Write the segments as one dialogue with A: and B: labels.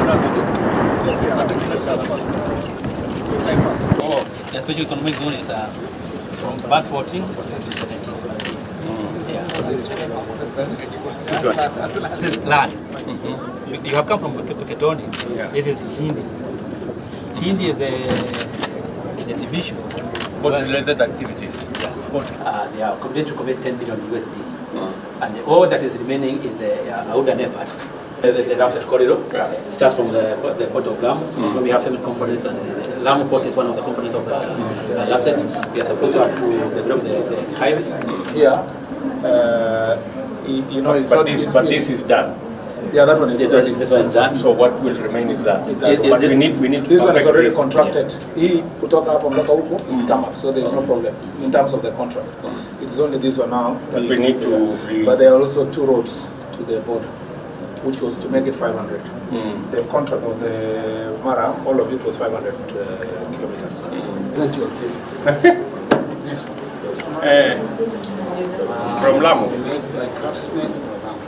A: Oh, the special economic zone is from about 14 to 17. Yeah. This is land. You have come from Peketoni. Yeah. This is Hindi. Hindi is the division.
B: What related activities?
A: They are committed to commit 10 billion USD. And all that is remaining is the Auda Nepal. The Ramsar corridor starts from the port of Lamu. We have 7 components, and the Lamu port is one of the components of the Ramsar. We are supposed to have to develop the highway.
C: Yeah, you know,
B: this is done.
C: Yeah, that one is already.
A: This one is done.
B: So what will remain is that. But we need.
C: This one is already contracted. He kutoka hapo mpaka huko is up, so there is no problem in terms of the contract. It's only this one now.
B: But we need to.
C: But there are also 2 roads to the border, which was to make it 500. The contract of the Mara, all of it was 500 kilometers.
D: Plenty of kids. This one.
B: From Lamu.
D: Made by craftsmen from Lamu.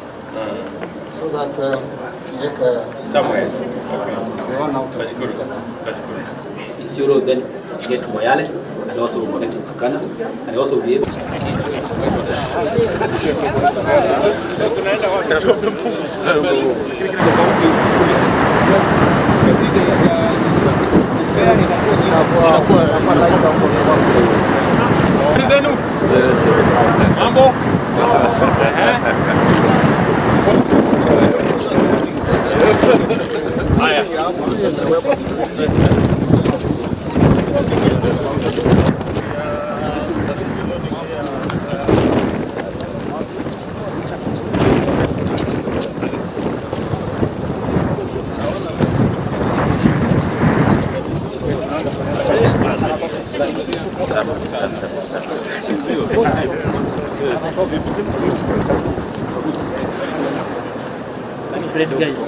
D: So that
B: Somewhere. Okay.
D: That's
B: good. That's good.
A: Isiolo then get to Moyale and also connect to Turkana and also be able
B: Mambo.
A: Guys,